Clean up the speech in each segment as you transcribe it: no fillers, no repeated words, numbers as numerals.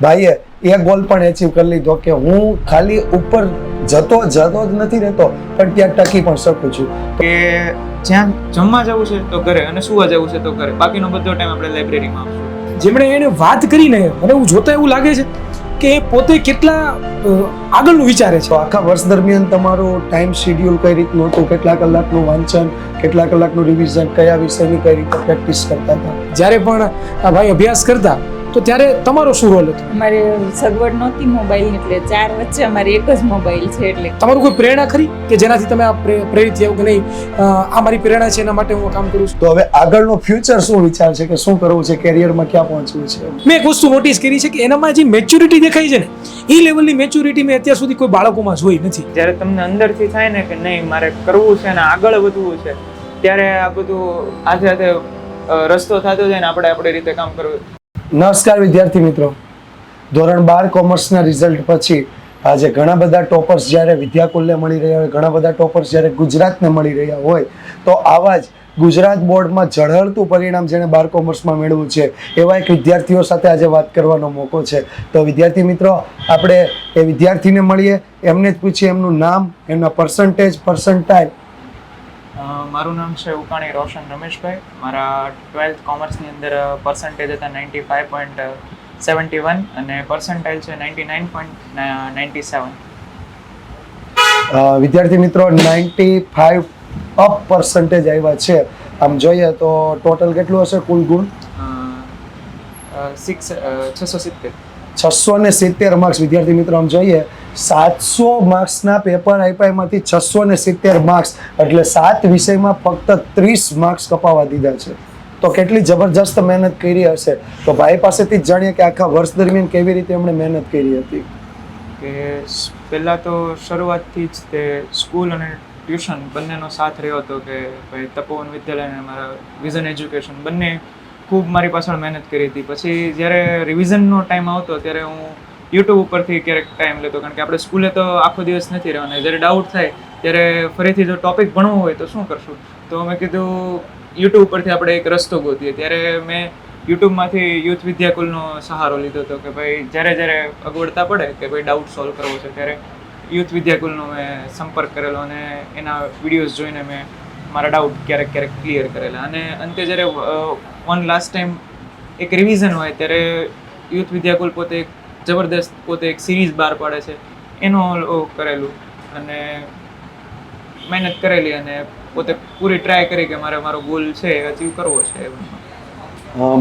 ભાઈએ એ ગોલ પણ એચીવ કરી લીધો કે હું ખાલી ઉપર જતો જ નથી રહેતો પણ ત્યાં ટકી પણ શકું છું. કે જ્યાં જમવા જવું છે તો ઘરે અને સુવા જવું છે તો ઘરે, બાકીનો બધો ટાઈમ આપણે લાઇબ્રેરીમાં આપશું. જેમણે એને વાત કરીને મને એવું જોતા એવું લાગે છે કે એ પોતે કેટલા આગળનું વિચારે છે. તો આખા વર્ષ દરમિયાન તમારું ટાઈમ શેડ્યુલ કઈ રીતનું હતું, કેટલા કલાકનું વાંચન, કેટલા કલાકનું રિવિઝન, કયા વિષયની કઈ રીતે પ્રેક્ટિસ કરતા હતા? જ્યારે પણ આ ભાઈ અભ્યાસ કરતા તો ત્યારે તમારો શું રોલ હતો? અમારે સગવડ નહોતી મોબાઈલની, એટલે ચાર વચ્ચે અમારે એક જ મોબાઈલ છે. એટલે તમારું કોઈ પ્રેરણા ખરી કે જેનાથી તમે આ પ્રેરિત થયા કે નહીં આ મારી પ્રેરણા છે, એના માટે હું કામ કરું છું? તો હવે આગળનો ફ્યુચર શું વિચાર છે કે શું કરવું છે, કેરિયરમાં ક્યાં પહોંચવું છે? મેં એક વસ્તુ નોટિસ કરી છે કે એનામાં જે મેચ્યોરિટી દેખાય છે ને એ લેવલની મેચ્યોરિટી મેં અત્યાર સુધી કોઈ બાળકોમાં જોઈ નથી. જ્યારે તમને અંદરથી થાય ને કે નહીં મારે કરવું છે ને આગળ વધવું છે, ત્યારે આ બધું આજે રસ્તો થતો જાય ને આપણે આપણી રીતે કામ કરવું. નમસ્કાર વિદ્યાર્થી મિત્રો, ધોરણ 12 કોમર્સના રિઝલ્ટ પછી આજે ઘણા બધા ટોપર્સ જ્યારે વિદ્યાકુલને મળી રહ્યા હોય, ઘણા બધા ટોપર્સ જ્યારે ગુજરાતને મળી રહ્યા હોય, તો આવા જ ગુજરાત બોર્ડમાં ઝળહળતું પરિણામ જેણે 12 કોમર્સમાં મેળવ્યું છે એવા એક વિદ્યાર્થીઓ સાથે આજે વાત કરવાનો મોકો છે. તો વિદ્યાર્થી મિત્રો, આપણે એ વિદ્યાર્થીને મળીએ, એમને જ પૂછીએ એમનું નામ, એમના પર્સન્ટાઇલ. મારું નામ છે ઉકાણી રોશન રમેશભાઈ. મારા 12th કોમર્સની અંદર પર્સન્ટેજ હતા 95.71 અને પર્સન્ટાઇલ છે 99.97. વિદ્યાર્થી મિત્રો 95 અપ પર્સન્ટેજ આવ્યા છે. આમ જોઈએ તો ટોટલ કેટલું હશે કુલ ગુણ? 670 માર્ક્સ. વિદ્યાર્થી મિત્રો આમ જોઈએ 700 માર્ક્સના પેપર આપ્યા, એમાંથી 670 માર્ક્સ, એટલે 7 વિષયમાં ફક્ત 30 માર્ક્સ કપાવવા દીધા છે. તો કેટલી જબરજસ્ત મહેનત કરી હશે. તો ભાઈ પાસેથી જ જાણીએ કે આખા વર્ષ દરમિયાન કેવી રીતે એમણે મહેનત કરી હતી. કે પહેલાં તો શરૂઆતથી જ તે સ્કૂલ અને ટ્યુશન બંનેનો સાથ રહ્યો હતો કે ભાઈ તપોવન વિદ્યાલય અને મારા વિઝન એજ્યુકેશન બંને ખૂબ મારી પાછળ મહેનત કરી હતી. પછી જ્યારે રિવિઝનનો ટાઈમ આવતો ત્યારે હું યુટ્યુબ ઉપરથી ક્યારેક ટાઈમ લેતો, કારણ કે આપણે સ્કૂલે તો આખો દિવસ નથી રહેવાના. જ્યારે ડાઉટ થાય ત્યારે ફરીથી જો ટોપિક ભણવો હોય તો શું કરશું, તો મેં કીધું યુટ્યુબ ઉપરથી આપણે એક રસ્તો ગોતીએ. ત્યારે મેં યુટ્યુબમાંથી યુથ વિદ્યાકુલનો સહારો લીધો હતો કે ભાઈ જ્યારે અગવડતા પડે કે ભાઈ ડાઉટ સોલ્વ કરવો છે, ત્યારે યુથ વિદ્યાકુલનો મેં સંપર્ક કરેલો અને એના વિડીયોઝ જોઈને મેં મારા ડાઉટ ક્યારેક ક્લિયર કરેલા. અને અંતે જ્યારે વન લાસ્ટ ટાઈમ એક રિવિઝન હોય ત્યારે યુથ વિદ્યાકુલ પોતે એક સિરીઝ બહાર પાડે છે, એનો કરેલું અને મહેનત કરેલી અને પોતે પૂરી ટ્રાય કરી કે મારો ગોલ છે એ અચીવ કરવો છે.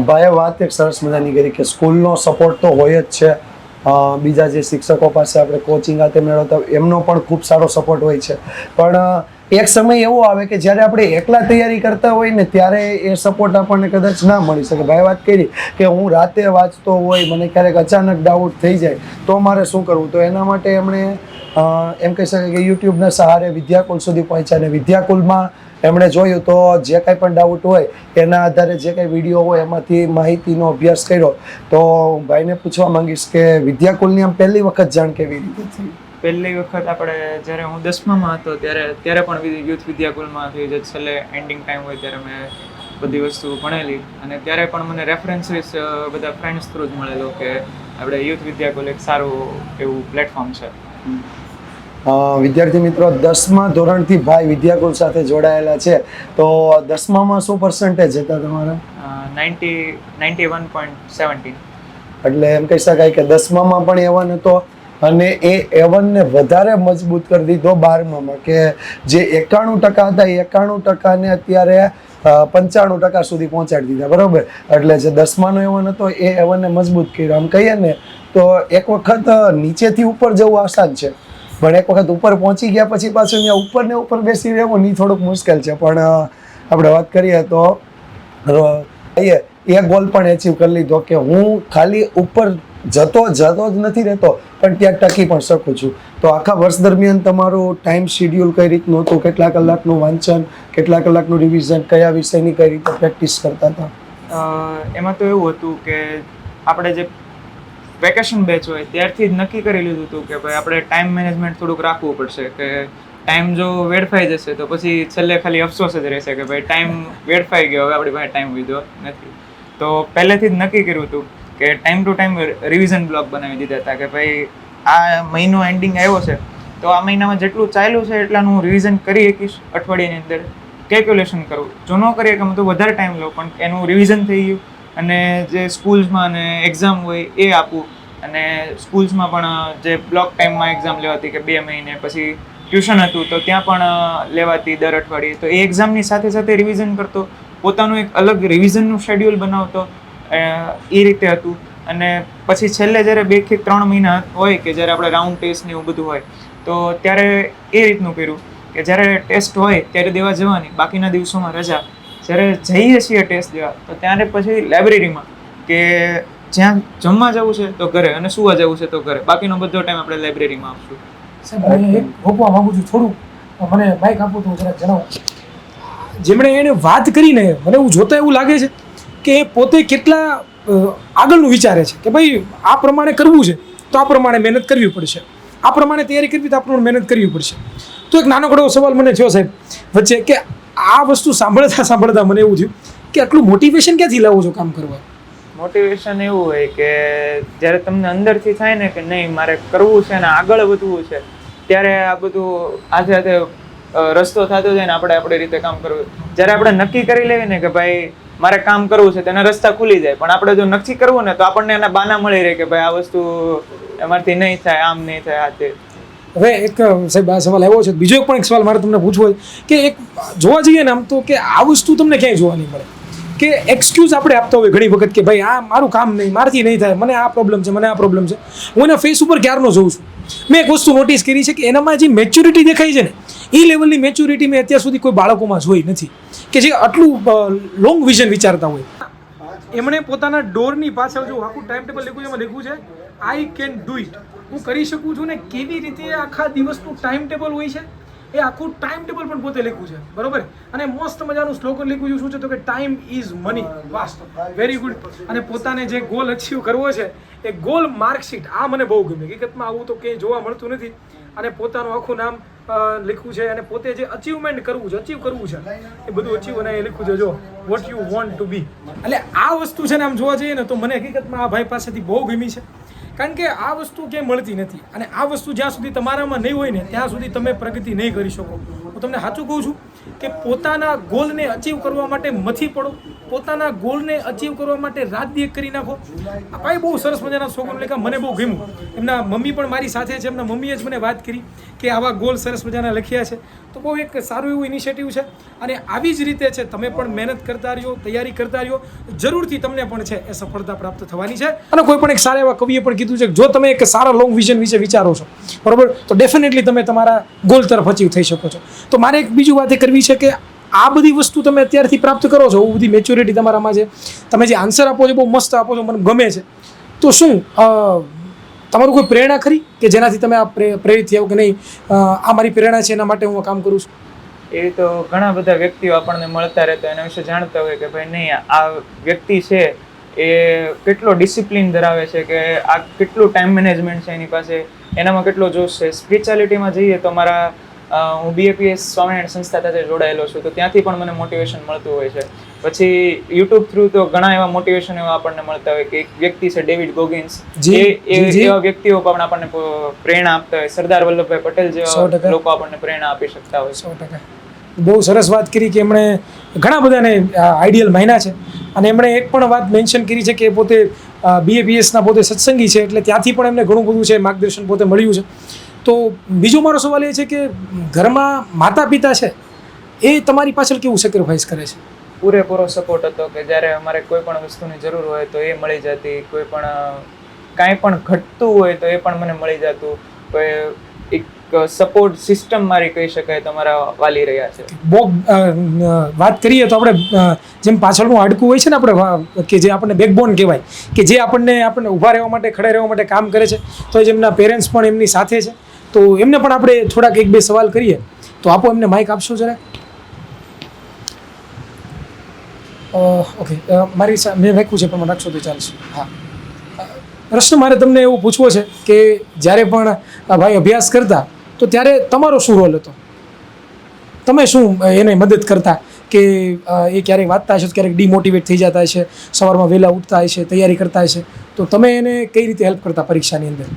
ભાઈએ વાત એક સરસ મજાની કરી કે સ્કૂલનો સપોર્ટ તો હોય જ છે, બીજા જે શિક્ષકો પાસે આપણે કોચિંગ આતે મેળવતા એમનો પણ ખૂબ સારો સપોર્ટ હોય છે, પણ એક સમય એવો આવે કે જ્યારે આપણે એકલા તૈયારી કરતા હોય ને ત્યારે એ સપોર્ટ આપણને કદાચ ના મળી શકે. ભાઈ વાત કરી કે હું રાતે વાંચતો હોય, મને ક્યારેક અચાનક ડાઉટ થઈ જાય તો મારે શું કરવું, તો એના માટે એમણે એમ કહી શકાય કે યુટ્યુબના સહારે વિદ્યાકુલ સુધી પહોંચ્યા અને વિદ્યાકુલમાં એમણે જોયું તો જે કાંઈ પણ ડાઉટ હોય એના આધારે જે કાંઈ વિડીયો હોય એમાંથી માહિતીનો અભ્યાસ કર્યો. તો ભાઈને પૂછવા માંગીશ કે વિદ્યાકુલની આમ પહેલી વખત જાણ કેવી રીતે થઈ? પહેલી વખત આપણે જ્યારે હું 10મામાં હતો ત્યારે પણ યુથ વિદ્યાકુલમાંથી જે છેલ્લે એન્ડિંગ ટાઈમ હોય ત્યારે મેં બધી વસ્તુ ભણેલી અને ત્યારે પણ મને રેફરન્સીસ બધા ફ્રેન્ડ્સ થ્રુ જ મળેલો કે આપણે યુથ વિદ્યાકુલ એક સારું એવું પ્લેટફોર્મ છે. વિદ્યાર્થી મિત્રો, 10મા ધોરણથી ભાઈ વિદ્યાકુલ સાથે જોડાયેલા છે, તો 10મામાં શું પર્સન્ટેજ હતા તમારા? 91.17. એટલે એમ કહી શકાય કે 10મામાં પણ A1 હતો અને એ A1 ને વધારે મજબૂત કરી દીધો 12મામાં, કે જે 91% હતા એ 91%ને અત્યારે 95% સુધી પહોંચાડી દીધા. બરોબર, એટલે જે 10માનો A1 હતો એ A1 ને મજબૂત કર્યો. આમ કહીએ ને તો એક વખત નીચેથી ઉપર જવું આસાન છે, પણ એક વખત ઉપર પહોંચી ગયા પછી પાછું ત્યાં ઉપર ને ઉપર બેસી રહેવું નહીં થોડુંક મુશ્કેલ છે. પણ આપણે વાત કરીએ તો એ ગોલ પણ એચીવ કરી લીધો કે હું ખાલી ઉપર જતો જ નથી રહેતો પણ ત્યાં ટકી પણ શકું છું. તો આખા વર્ષ દરમિયાન તમારું ટાઈમ શેડ્યુલ કઈ રીતનું હતું, કેટલા કલાકનું વાંચન, કેટલા કલાકનું રિવિઝન, કયા વિષયની કઈ રીતે પ્રેક્ટિસ કરતા હતા? એમાં તો એવું હતું કે આપણે જે વેકેશન બેચ હોય ત્યારથી જ નક્કી કરી લીધું હતું કે ભાઈ આપણે ટાઈમ મેનેજમેન્ટ થોડુંક રાખવું પડશે, કે ટાઈમ જો વેડફાઈ જશે તો પછી છેલ્લે ખાલી અફસોસ જ રહેશે કે ભાઈ ટાઈમ વેડફાઈ ગયો, હવે આપણી પાસે ટાઈમ વીધો નથી. તો પહેલેથી જ નક્કી કર્યું હતું કે time to time revision blog બનાવી દીધા હતા કે ભાઈ આ મહિનો એન્ડિંગ આવ્યો છે તો આ મહિનામાં જેટલું ચાલ્યું છે એટલાનું હું રિવિઝન કરી શકીશ અઠવાડિયાની અંદર કેલ્ક્યુલેશન કરું. જો ન કરીએ કે તો વધારે ટાઈમ લઉં પણ એનું રિવિઝન થઈ ગયું અને જે સ્કૂલ્સમાં અને એક્ઝામ હોય એ આપું. અને સ્કૂલ્સમાં પણ જે બ્લોક ટાઈમમાં એક્ઝામ લેવાતી કે 2 મહિને, પછી ટ્યુશન હતું તો ત્યાં પણ લેવાતી દર અઠવાડિયે. તો એ એક્ઝામની સાથે સાથે રિવિઝન કરતો, પોતાનું એક અલગ રિવિઝનનું શેડ્યુલ બનાવતો, એ રીતે હતું. અને પછી છેલ્લે જ્યારે 2 થી 3 મહિના હોય કે જ્યારે આપણે રાઉન્ડ ટેસ્ટ ને એવું બધું હોય તો ત્યારે એ રીતનું કર્યું કે જ્યારે ટેસ્ટ હોય ત્યારે દેવા જવાની, બાકીના દિવસોમાં રજા. જ્યારે જઈએ છીએ ટેસ્ટ દેવા તો ત્યારે પછી લાઇબ્રેરીમાં કે જ્યાં જમવા જવું છે તો ઘરે અને સુવા જવું છે તો ઘરે, બાકીનો બધો ટાઈમ આપણે લાઇબ્રેરીમાં આપશું. સાહેબ હું એક રોકવા માંગુ છું થોડું, મને માઇક આપો તો જરાક જણાવો. જેમણે એને વાત કરીને મને એવું જોતા એવું લાગે છે કે એ પોતે કેટલા આગળનું વિચારે છે કે ભાઈ આ પ્રમાણે કરવું છે તો આ પ્રમાણે મહેનત કરવી પડશે, આ પ્રમાણે તૈયારી કરવી તો આ પ્રમાણે મહેનત કરવી પડશે. તો એક નાનકડો સવાલ મને થયો સાહેબ વચ્ચે કે આ વસ્તુ સાંભળતા મને એવું થયું કે આટલું મોટિવેશન ક્યાંથી લાવો છો કામ કરવા? મોટિવેશન એવું હોય કે જ્યારે તમને અંદરથી થાય ને કે નહીં મારે કરવું છે ને આગળ વધવું છે, ત્યારે આ બધું હાથે રસ્તો થતો જાય ને આપણે આપણી રીતે કામ કરવું. જ્યારે આપણે નક્કી કરી લેવી ને કે ભાઈ મારે કામ કરવું છે તેના રસ્તા ખુલી જાય, પણ આપણે જો નક્કી કરવું ને તો આપણને એના બાના મળી રહે કે ભાઈ આ વસ્તુ એમાંથી નહીં થાય, આમ નહીં થાય, આ તે. હવે એક સાહેબ આ સવાલ આવ્યો છે, બીજો પણ એક સવાલ મારે તમને પૂછવો છે કે એક જોવા જઈએ ને આમ તો કે આ વસ્તુ તમને ક્યાંય જોવા નહીં મળે કે એક્સક્યુઝ આપણે આપતા હોય ઘણી વખત કે ભાઈ આ મારું કામ નહીં, મારાથી નહીં થાય, મને આ પ્રોબ્લેમ છે, મને આ પ્રોબ્લેમ છે. હું એના ફેસ ઉપર ક્યારનો જોઉં છું. મેં એક વસ્તુ નોટિસ કરી છે કે એનામાં જે મેચ્યોરિટી દેખાય છે ને એ લેવલની મેચ્યોરિટી મેં અત્યાર સુધી કોઈ બાળકોમાં જોઈ નથી કે જે આટલું લોંગ વિઝન વિચારતા હોય. એમણે પોતાના ડોરની પાછળ જો આખું ટાઈમ ટેબલ લખ્યું છે, એમાં લખ્યું છે આઈ કેન ડુ ઇટ, હું કરી શકું છું. ને કેવી રીતે આખા દિવસનું ટાઈમ ટેબલ હોય છે એ આખું ટાઈમ ટેબલ પણ પોતે લખ્યું છે, બરોબર. અને મસ્ત મજાનું સ્લોગન લખ્યું છે, શું છે તો કે time is money. Vast, very good. અને પોતાને જે ગોલ અચીવ કરવો છે એ ગોલ માર્કશીટ, આ મને બહુ ગમે. હકીકતમાં આવું તો ક્યાંય જોવા મળતું નથી. અને પોતાનું આખું નામ લખ્યું છે અને પોતે જે અચીવમેન્ટ કરવું છે, અચીવ કરવું છે એ બધું અચીવ અને એ લખ્યું છે જો વોટ યુ વોન્ટ ટુ બી. એટલે આ વસ્તુ છે ને આમ જોવા જઈએ ને તો મને હકીકતમાં આ ભાઈ પાસેથી બહુ ગમી છે, કારણ કે આ વસ્તુ ક્યાંય મળતી નથી. અને આ વસ્તુ જ્યાં સુધી તમારામાં નહીં હોય ને ત્યાં સુધી તમે પ્રગતિ નહીં કરી શકો. હું તમને સાચું કહું છું કે પોતાના ગોલને અચીવ કરવા માટે મથી પડો, પોતાના ગોલને અચીવ કરવા માટે રાત દી કરી નાખો. આ ભાઈ બહુ સરસ મજાના સોગમ લેખા, મને બહુ ગમ્યું. એમના મમ્મી પણ મારી સાથે છે, એમના મમ્મીએ જ મને વાત કરી કે આવા ગોલ સરસ મજાના લખ્યા છે. તો બહુ એક સારું એવું ઇનિશિયેટિવ છે. અને આવી જ રીતે છે, તમે પણ મહેનત કરતા રહ્યો, તૈયારી કરતા રહ્યો, જરૂરથી તમને પણ છે એ સફળતા પ્રાપ્ત થવાની છે. અને કોઈ પણ એક સારા એવા કવિએ પણ કીધું છે કે જો તમે એક સારા લોંગ વિઝન વિશે વિચારો છો, બરોબર, તો ડેફિનેટલી તમે તમારા ગોલ તરફ અચીવ થઈ શકો છો. તો મારે એક બીજું વાત એ કરવી છે કે આ બધી વસ્તુ તમે અત્યારથી પ્રાપ્ત કરો છો, બધી મેચ્યોરિટી તમારામાં છે, તમે જે આન્સર આપો છો બહુ મસ્ત આપો છો, મને ગમે છે. તો શું તમારું કોઈ પ્રેરણા ખરી કે જેનાથી તમે આ પ્રેરિત થયા કે નહીં આ મારી પ્રેરણા છે એના માટે હું કામ કરું છું? એ તો ઘણા બધા વ્યક્તિઓ આપણને મળતા રહેતા એના વિશે જાણતા હોય કે ભાઈ નહીં આ વ્યક્તિ છે એ કેટલો ડિસિપ્લિન ધરાવે છે, કે આ કેટલું ટાઈમ મેનેજમેન્ટ છે એની પાસે, એનામાં કેટલો જોશ છે. સ્પિરિચ્યુઆલિટીમાં જઈએ તો મારા હું BAPS સ્વામિનારાયણ સંસ્થા સાથે જોડાયેલો છું, તો ત્યાંથી પણ મને મોટિવેશન મળતું હોય છે. પછી યુટ્યુબ થ્રુ તો ઘણા એવા મોટિવેશન એવા આપણને મળતા હોય કે એક વ્યક્તિ છે ડેવિડ ગોગિન્સ, એવા વ્યક્તિઓ પણ આપણને પ્રેરણા આપતા હોય. સરદાર વલ્લભભાઈ પટેલ જેવા લોકો આપણને પ્રેરણા આપી શકતા હોય. 100%. બહુ સરસ વાત કરી કે એમણે ઘણા બધાને આઈડિયલ માન્યા છે. અને એમણે એક પણ વાત મેન્શન કરી છે કે પોતે BAPSના પોતે સત્સંગી છે, એટલે ત્યાંથી પણ એમને ઘણું બધું છે માર્ગદર્શન પોતે મળ્યું છે. તો બીજો મારો સવાલ એ છે કે ઘરમાં માતા પિતા છે એ તમારી પાછળ કેવું સેક્રિફાઈસ કરે છે? પૂરેપૂરો સપોર્ટ હતો કે જ્યારે અમારે કોઈ પણ વસ્તુની જરૂર હોય તો એ મળી જતી, કોઈ પણ કાંઈ પણ ઘટતું હોય તો એ પણ મને મળી જતું. કોઈ એક સપોર્ટ સિસ્ટમ મારી કહી શકાય તો મારા વાલી રહ્યા છે. બહુ વાત કરીએ તો આપણે જેમ પાછળનું હાડકું હોય છે ને આપણે કે જે આપણને બેકબોન કહેવાય, કે જે આપણને ઊભા રહેવા માટે, ખડા રહેવા માટે કામ કરે છે, તો જેમના પેરેન્ટ્સ પણ એમની સાથે છે. તો એમને પણ આપણે થોડાક 1-2 સવાલ કરીએ તો આપો એમને માઇક આપશો જરા. ઓકે, મારી મેં રાખ્યું છે પણ રાખશો તો ચાલશે. હા, પ્રશ્ન મારે તમને એવું પૂછવો છે કે જ્યારે પણ ભાઈ અભ્યાસ કરતા તો ત્યારે તમારો શું રોલ હતો? તમે શું એને મદદ કરતા કે એ ક્યારેક વાંચતા હશે તો ક્યારેક ડિમોટિવેટ થઈ જતા હશે, સવારમાં વહેલા ઉઠતા હશે, તૈયારી કરતા હશે, તો તમે એને કઈ રીતે હેલ્પ કરતા પરીક્ષાની અંદર?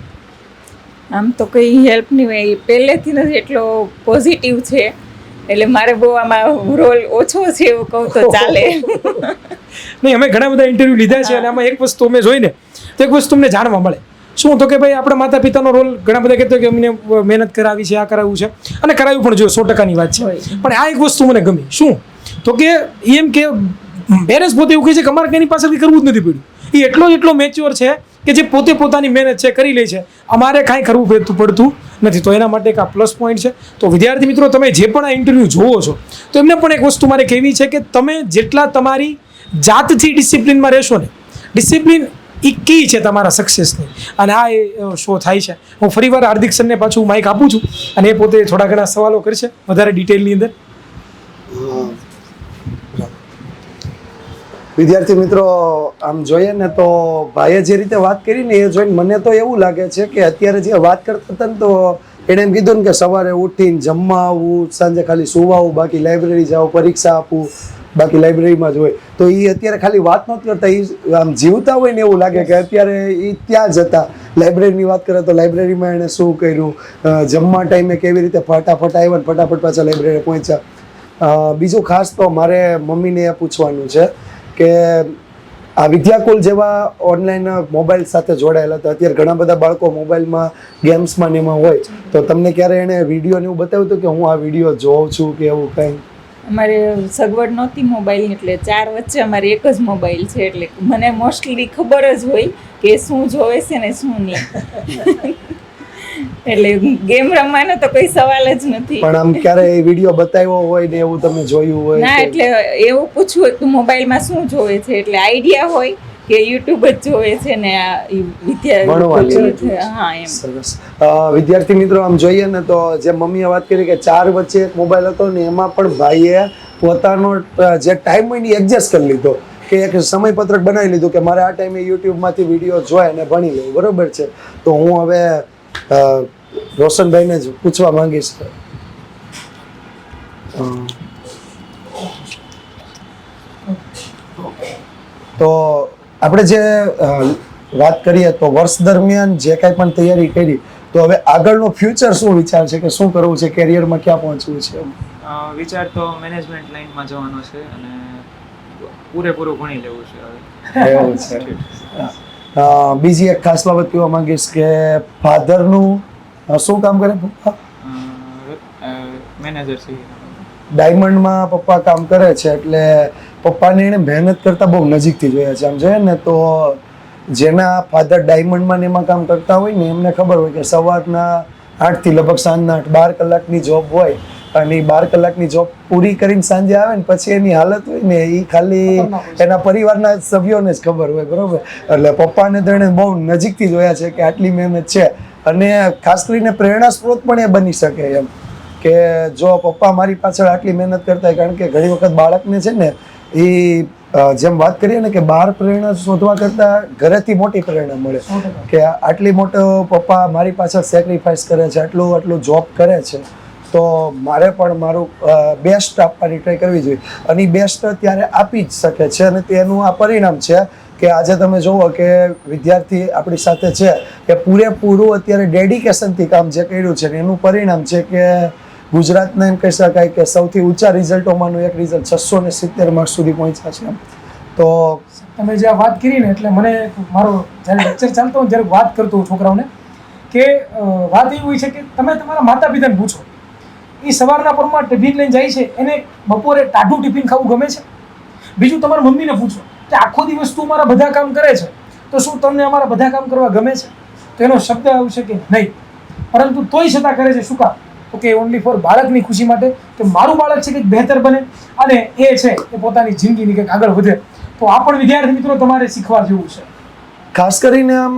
આમ તો કંઈ હેલ્પ નહીં હોય, એ પહેલેથી જ એટલો પોઝિટિવ છે એટલે મારે બહુ આમાં રોલ ઓછો છે એવું કહું તો ચાલે. નહીં, અમે ઘણા બધા ઇન્ટરવ્યૂ લીધા છે અને આમાં એક વસ્તુ અમે જોઈને તો એક વસ્તુ અમને જાણવા મળે. શું તો કે ભાઈ આપણા માતા પિતાનો રોલ ઘણા બધા કહેતો કે અમને મહેનત કરાવી છે, આ કરાવ્યું છે અને કરાવ્યું પણ જોઈએ, 100%ની વાત છે. પણ આ એક વસ્તુ મને ગમી. શું તો કે એમ કે પેરેન્ટ્સ પોતે એવું કહે છે કે અમારે કંઈની પાછળથી કરવું જ નથી પડ્યું. એ એટલો મેચ્યોર છે કે જે પોતે પોતાની મહેનત છે કરી લે છે, અમારે કાંઈ કરવું પડતું નથી. તો એના માટે એક આ પ્લસ પોઈન્ટ છે. તો વિદ્યાર્થી મિત્રો, તમે જે પણ આ ઇન્ટરવ્યૂ જોવો છો તો એમને પણ એક વસ્તુ મારે કહેવી છે કે તમે જેટલા તમારી જાતથી ડિસિપ્લિનમાં રહેશો ને, ડિસિપ્લિન એ કી છે તમારા સક્સેસની. અને આ એ શો થાય છે. હું ફરીવાર હાર્દિક સરને પાછું માઇક આપું છું અને એ પોતે થોડા ઘણા સવાલો કરશે વધારે ડિટેલની અંદર. વિદ્યાર્થી મિત્રો, આમ જોઈએ ને તો ભાઈએ જે રીતે વાત કરી ને એ જોઈને મને તો એવું લાગે છે કે અત્યારે જે વાત કરતા હતા ને તો એણે એમ કીધું ને કે સવારે ઉઠીને જમવા આવવું, સાંજે ખાલી સુવા આવવું, બાકી લાઇબ્રેરી જાઓ, પરીક્ષા આપવું, બાકી લાઇબ્રેરીમાં જ હોય. તો એ અત્યારે ખાલી વાત નથી કરતા, એ આમ જીવતા હોય ને એવું લાગે કે અત્યારે એ ત્યાં જ હતા. લાઇબ્રેરીની વાત કરે તો લાઇબ્રેરીમાં એણે શું કર્યું, જમવા ટાઈમે કેવી રીતે ફટાફટ આવ્યા ને ફટાફટ પાછા લાઇબ્રેરી પહોંચ્યા. બીજું ખાસ તો મારે મમ્મીને એ પૂછવાનું છે કે આ વિદ્યાકુલ જેવા ઓનલાઈન મોબાઈલ સાથે જોડાયેલા હતા. અત્યારે ઘણા બધા બાળકો મોબાઈલમાં ગેમ્સમાં ને એમાં હોય, તો તમને ક્યારે એણે વિડીયો ને એવું બતાવ્યું હતું કે હું આ વિડીયો જોઉં છું કે એવું કંઈ? અમારે સગવડ નહોતી મોબાઈલની એટલે 4 વચ્ચે અમારે એક જ મોબાઈલ છે એટલે મને મોસ્ટલી ખબર જ હોય કે શું જોવે છે ને શું નહીં. એટલે ગેમ રમવાનો તો કોઈ સવાલ જ નથી. પણ આમ ક્યારે એ વિડીયો બતાવ્યો હોય ને એવું તમે જોયું હોય? ના, એટલે એવું પૂછવું તું મોબાઈલમાં શું જોવે છે એટલે આઈડિયા હોય કે યુટ્યુબ જ જોવે છે ને આ વિદ્યા. હા, એમ. સરસ. વિદ્યાર્થી મિત્રો, આમ જોઈએ ને તો જે મમ્મીએ વાત કરી કે 4 વચ્ચે એક મોબાઈલ હતો ને એમાં પણ ભાઈએ પોતાનો જે ટાઈમ હોય ને એડજસ્ટ કરી લીધો કે એક સમયપત્રક બનાવી લીધું કે મારે આ ટાઈમે યુટ્યુબમાંથી વિડીયો જોઈ અને ભણી લેવું. બરોબર છે. તો હું હવે રોશનભાઈને જ પૂછવા માંગીશ. તો આપણે જે વાત કરીએ તો વર્ષ દરમિયાન જે કાંઈ પણ તૈયારી કરી, તો હવે આગળનો ફ્યુચર શું વિચાર છે કે શું કરવું છે, કેરિયરમાં ક્યાં પહોંચવું છે? વિચાર તો મેનેજમેન્ટ લાઈનમાં જવાનો છે અને પૂરેપૂરું ભણી લેવું છે હવે. એવું છે. બીજી એક ખાસ બાબત કહેવા માંગીશ કે ફાધરનું શું કામ કરે પપ્પા? મેનેજર છે. ડાયમંડમાં પપ્પા કામ કરે છે, એટલે પપ્પાને એને મહેનત કરતા બહુ નજીકથી જોયા છે. આમ જોઈએ ને તો જેના ફાધર ડાયમંડમાં ને એમાં કામ કરતા હોય ને એમને ખબર હોય કે સવારના 8 થી લગભગ સાંજના 12 કલાકની જોબ હોય અને એ 12 કલાકની જોબ પૂરી કરીને સાંજે આવે ને પછી એની હાલત હોય ને એ ખાલી એના પરિવારના સભ્યોને જ ખબર હોય. બરોબર. એટલે પપ્પાને તો એણે બહુ નજીકથી જોયા છે કે આટલી મહેનત છે. અને ખાસ કરીને પ્રેરણા સ્ત્રોત પણ એ બની શકે એમ કે જો પપ્પા મારી પાછળ આટલી મહેનત કરતા હોય. કારણ કે ઘણી વખત બાળકને છે ને એ જેમ વાત કરીએ ને કે બહાર પ્રેરણા શોધવા કરતાં ઘરેથી મોટી પ્રેરણા મળે કે આટલી મોટો પપ્પા મારી પાછળ સેક્રિફાઈસ કરે છે, આટલું જોબ કરે છે, તો મારે પણ મારું બેસ્ટ આપવાની ટ્રાય કરવી જોઈએ. અને એ બેસ્ટ ત્યારે આપી જ શકે છે અને તેનું આ પરિણામ છે કે આજે તમે જુઓ કે વિદ્યાર્થી આપણી સાથે છે કે પૂરેપૂરું અત્યારે ડેડિકેશનથી કામ જે કર્યું છે ને એનું પરિણામ છે કે ગુજરાતના એમ કહી શકાય કે સૌથી ઊંચા રિઝલ્ટોમાંનું એક રિઝલ્ટ 670 માર્ક્સ સુધી પહોંચ્યા છે. તો તમે જે આ વાત કરી ને એટલે મને મારો જ્યારે લેક્ચર ચાલતો હોય જ્યારે વાત કરતો હું છોકરાઓને કે વાત એવી હોય છે કે તમે તમારા માતા પિતાને પૂછો, એ સવારના પરમાં ટિફિન લઈને જાય છે, એને બપોરે ટાઢું ટિફિન ખાવું ગમે છે? બીજું તમારા મમ્મીને પૂછો કે આખો દિવસ તું અમારા બધા કામ કરે છે તો શું તમને અમારા બધા કામ કરવા ગમે છે? તો એનો શબ્દ આવશે કે નહીં, પરંતુ તોય છતાં કરે છે. શું કામ? તો કે ઓનલી ફોર બાળકની ખુશી માટે કે મારું બાળક છે કંઈક બહેતર બને અને એ છે એ પોતાની જિંદગીની કંઈક આગળ વધે. તો આ પણ વિદ્યાર્થી મિત્રો તમારે શીખવા જેવું છે. ખાસ કરીને આમ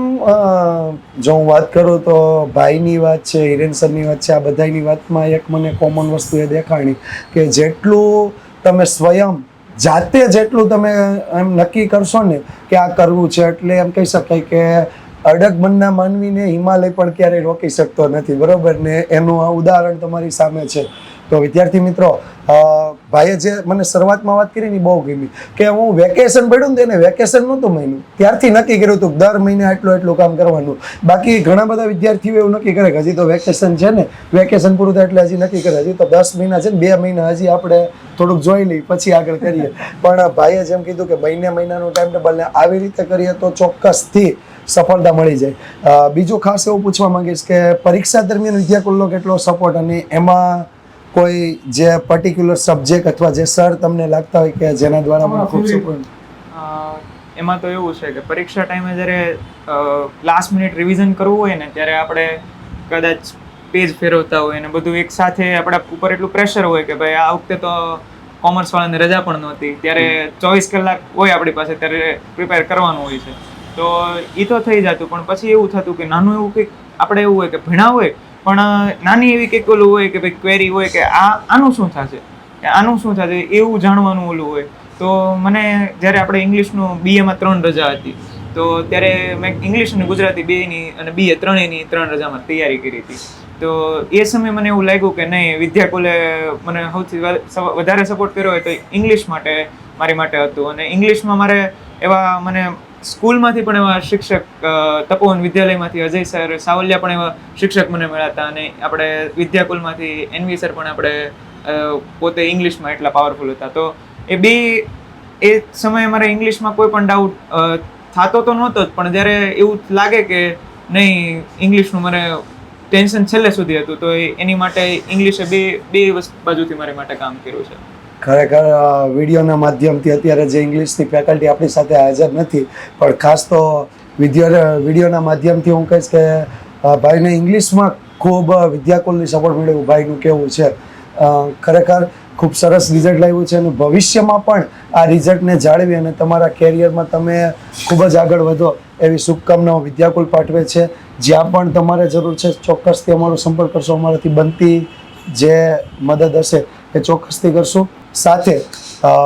જો હું વાત કરું તો ભાઈની વાત છે, હિરેન સરની વાત છે, આ બધાની વાતમાં એક મને કોમન વસ્તુ એ દેખાણી કે જેટલું તમે સ્વયં જાતે જેટલું તમે એમ નક્કી કરશો ને કે આ કરવું છે, એટલે એમ કહી શકાય કે અડગ મનના માનવીને હિમાલય પણ ક્યારેય રોકી શકતો નથી. બરોબર ને? એનું આ ઉદાહરણ તમારી સામે છે તો વિદ્યાર્થી મિત્રો, ભાઈએ જે મને શરૂઆતમાં વાત કરી ને બહુ ગમી કે હું વેકેશન પડ્યું ને તેને વેકેશન નહોતું મહિનું ત્યારથી નક્કી કર્યું હતું કે દર મહિને એટલું કામ કરવાનું. બાકી ઘણા બધા વિદ્યાર્થીઓ એવું નક્કી કરે કે હજી તો વેકેશન છે ને, વેકેશન પૂરું થાય એટલે હજી નક્કી કરે હજી તો 10 મહિના છે ને, 2 મહિના હજી આપણે થોડુંક જોઈ લઈએ પછી આગળ કરીએ. પણ ભાઈએ જેમ કીધું કે મહિનાનું ટાઈમ ટેબલ ને આવી રીતે કરીએ તો ચોક્કસથી સફળતા મળી જાય. બીજું ખાસ એવું પૂછવા માંગીશ કે પરીક્ષા દરમિયાન વિદ્યાકુલનો કેટલો સપોર્ટ, અને એમાં કોઈ જે પર્ટિક્યુલર સબ્જેક્ટ અથવા જે સર તમને લાગતા હોય કે જેના દ્વારા મને ખૂબ સપોર્ટ? એમાં તો એવું છે કે પરીક્ષા ટાઈમે જ્યારે લાસ્ટ મિનિટ રિવિઝન કરવું હોય ને ત્યારે આપણે કદાચ પેજ ફેરવતા હોય ને બધું એક સાથે આપણા ઉપર એટલું પ્રેશર હોય કે ભાઈ આ વખતે તો કોમર્સ વાળાને રજા પણ નહોતી, ત્યારે 24 કલાક હોય આપણી પાસે, ત્યારે પ્રિપેર કરવાનું હોય છે. તો એ તો થઈ જતું, પણ પછી એવું થતું કે નાનું એવું કંઈક આપણે એવું હોય કે ભણ્યા હોય પણ નાની એવી કંઈક ઓલું હોય કે ભાઈ ક્વેરી હોય કે આનું શું થશે, કે આનું શું થશે એવું જાણવાનું ઓલું હોય. તો મને જ્યારે આપણે ઇંગ્લિશનું BA માં 3 રજા હતી, તો ત્યારે મેં ઇંગ્લિશ અને ગુજરાતી બેયની અને BA ત્રણેયની 3 રજામાં તૈયારી કરી હતી. તો એ સમયે મને એવું લાગ્યું કે નહીં, વિદ્યાકુલે મને સૌથી વધારે સપોર્ટ કર્યો હોય તો ઇંગ્લિશ માટે મારી માટે હતું. અને ઇંગ્લિશમાં મારે એવા મને સ્કૂલમાંથી પણ એવા શિક્ષક, તપોવન વિદ્યાલયમાંથી અજય સર સાવલિયા પણ એવા શિક્ષક મને મળ્યા હતા, અને આપણે વિદ્યાકુલમાંથી NV સર પણ આપણે પોતે ઇંગ્લિશમાં એટલા પાવરફુલ હતા. તો એ સમયે મારે ઇંગ્લિશમાં કોઈ પણ ડાઉટ થતો તો નહોતો જ, પણ જ્યારે એવું લાગે કે નહીં ઇંગ્લિશનું મને ટેન્શન છેલ્લે સુધી હતું, તો એની માટે ઇંગ્લિશે બે બાજુથી મારી માટે કામ કર્યું છે. ખરેખર વિડીયોના માધ્યમથી અત્યારે જે ઇંગ્લિશની ફેકલ્ટી આપણી સાથે હાજર નથી, પણ ખાસ તો વિડીયોના માધ્યમથી હું કહીશ કે ભાઈને ઇંગ્લિશમાં ખૂબ વિદ્યાકુલની સપોર્ટ મળ્યું. ભાઈનું કેવું છે ખરેખર ખૂબ સરસ રિઝલ્ટ લાવ્યું છે, અને ભવિષ્યમાં પણ આ રિઝલ્ટને જાળવી અને તમારા કેરિયરમાં તમે ખૂબ જ આગળ વધો એવી શુભકામનાઓ વિદ્યાકુલ પાઠવે છે. જ્યાં પણ તમારે જરૂર છે ચોક્કસથી અમારો સંપર્ક કરશો, અમારાથી બનતી જે મદદ હશે એ ચોક્કસથી કરશું. સાથે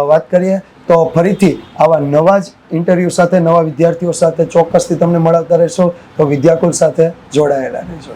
વાત કરીએ તો ફરીથી આવા નવા જ ઇન્ટરવ્યૂ સાથે, નવા વિદ્યાર્થીઓ સાથે ચોક્કસથી તમને મળતા રહેશો. તો વિદ્યાકુલ સાથે જોડાયેલા રહેજો.